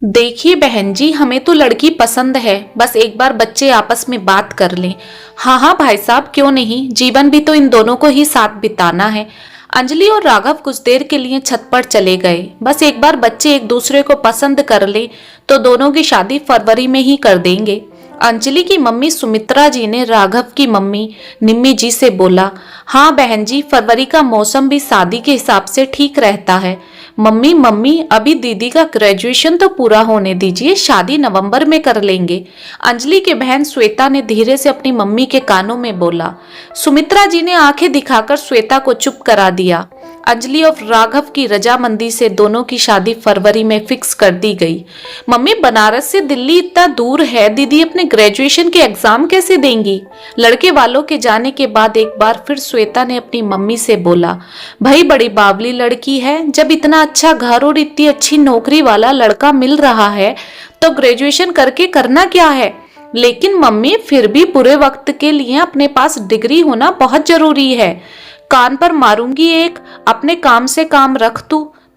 देखिए बहन जी, हमें तो लड़की पसंद है, बस एक बार बच्चे आपस में बात कर लें। हाँ हाँ भाई साहब, क्यों नहीं, जीवन भी तो इन दोनों को ही साथ बिताना है। अंजलि और राघव कुछ देर के लिए छत पर चले गए। बस एक बार बच्चे एक दूसरे को पसंद कर ले तो दोनों की शादी फरवरी में ही कर देंगे। अंजलि की मम्मी सुमित्रा जी ने राघव की मम्मी निम्मी जी से बोला, हाँ बहन जी, फरवरी का मौसम भी शादी के हिसाब से ठीक रहता है। मम्मी मम्मी, अभी दीदी का ग्रेजुएशन तो पूरा होने दीजिए, शादी नवंबर में कर लेंगे। अंजलि की बहन श्वेता ने धीरे से अपनी मम्मी के कानों में बोला। सुमित्रा जी ने आंखें दिखाकर श्वेता को चुप करा दिया। अंजलि और राघव की रजामंदी से दोनों की शादी फरवरी में फिक्स कर दी गई। मम्मी, बनारस से दिल्ली इतना दूर है, दीदी अपने ग्रेजुएशन के एग्जाम कैसे देंगी? लड़के वालों के जाने के बाद एक बार फिर श्वेता ने अपनी मम्मी से बोला, भाई बड़ी बावली लड़की है, जब इतना अच्छा घर और इतनी अच्छी नौकरी वाला लड़का मिल रहा है तो ग्रेजुएशन करके करना क्या है? लेकिन मम्मी, फिर भी बुरे वक्त के लिए अपने पास डिग्री होना बहुत जरूरी है। कान पर मारूंगी एक, अपने काम से काम रख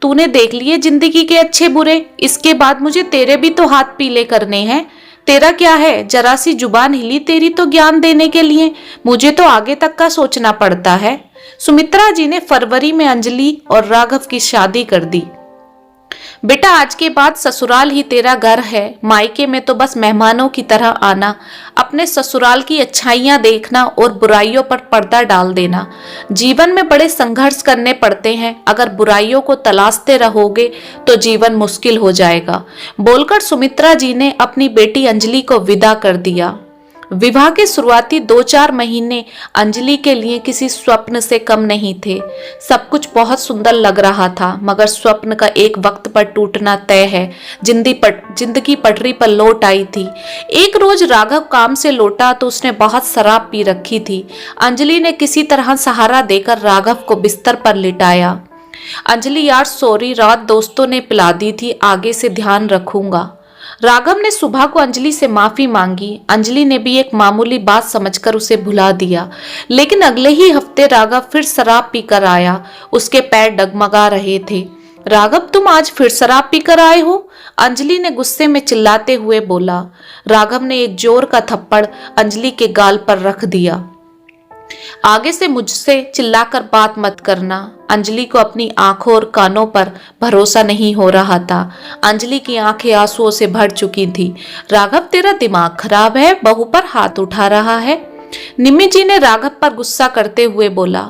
तूने देख लिए जिंदगी के अच्छे बुरे, इसके बाद मुझे तेरे भी तो हाथ पीले करने हैं। तेरा क्या है, जरा सी जुबान हिली तेरी तो ज्ञान देने के लिए, मुझे तो आगे तक का सोचना पड़ता है। सुमित्रा जी ने फरवरी में अंजलि और राघव की शादी कर दी। बेटा, आज के बाद ससुराल ही तेरा घर है, मायके में तो बस मेहमानों की तरह आना, अपने ससुराल की अच्छाइयां देखना और बुराइयों पर पर्दा डाल देना। जीवन में बड़े संघर्ष करने पड़ते हैं, अगर बुराइयों को तलाशते रहोगे तो जीवन मुश्किल हो जाएगा, बोलकर सुमित्रा जी ने अपनी बेटी अंजलि को विदा कर दिया। विवाह के शुरुआती 2-4 महीने अंजलि के लिए किसी स्वप्न से कम नहीं थे। सब कुछ बहुत सुंदर लग रहा था, मगर स्वप्न का एक वक्त पर टूटना तय है। जिंदगी पटरी पर लौट आई थी। एक रोज राघव काम से लौटा तो उसने बहुत शराब पी रखी थी। अंजलि ने किसी तरह सहारा देकर राघव को बिस्तर पर लिटाया। अंजलि, यार सॉरी, रात दोस्तों ने पिला दी थी, आगे से ध्यान रखूंगा। राघव ने सुबह को अंजलि से माफी मांगी। अंजलि ने भी एक मामूली बात समझकर उसे भुला दिया, लेकिन अगले ही हफ्ते राघव फिर शराब पीकर आया। उसके पैर डगमगा रहे थे। राघव, तुम आज फिर शराब पीकर आए हो? अंजलि ने गुस्से में चिल्लाते हुए बोला। राघव ने एक जोर का थप्पड़ अंजलि के गाल पर रख दिया। आगे से मुझसे चिल्लाकर बात मत करना। अंजलि को अपनी आंखों और कानों पर भरोसा नहीं हो रहा था। अंजलि की आंखें आंसुओं से भर चुकी थी। राघव, तेरा दिमाग खराब है, बहू पर हाथ उठा रहा है। निम्मी जी ने राघव पर गुस्सा करते हुए बोला,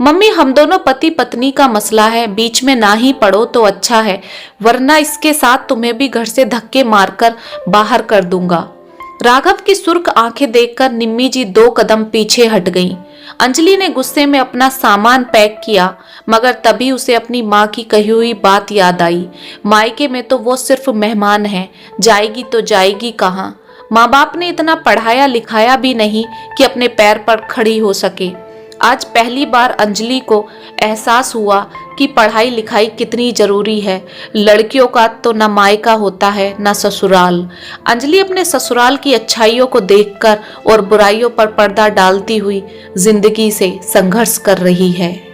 मम्मी, हम दोनों पति पत्नी का मसला है, बीच में ना ही पड़ो तो अच्छा है, वरना इसके साथ तुम्हें भी घर से धक्के मारकर बाहर कर दूंगा। राघव की सुर्ख आंखें देखकर निम्मी जी 2 कदम पीछे हट गईं। अंजलि ने गुस्से में अपना सामान पैक किया, मगर तभी उसे अपनी माँ की कही हुई बात याद आई। मायके में तो वो सिर्फ मेहमान है, जाएगी तो जाएगी कहाँ? माँ बाप ने इतना पढ़ाया लिखाया भी नहीं कि अपने पैर पर खड़ी हो सके। आज पहली बार अंजलि को एहसास हुआ कि पढ़ाई लिखाई कितनी जरूरी है। लड़कियों का तो न मायका होता है न ससुराल। अंजलि अपने ससुराल की अच्छाइयों को देखकर और बुराइयों पर पर्दा डालती हुई जिंदगी से संघर्ष कर रही है।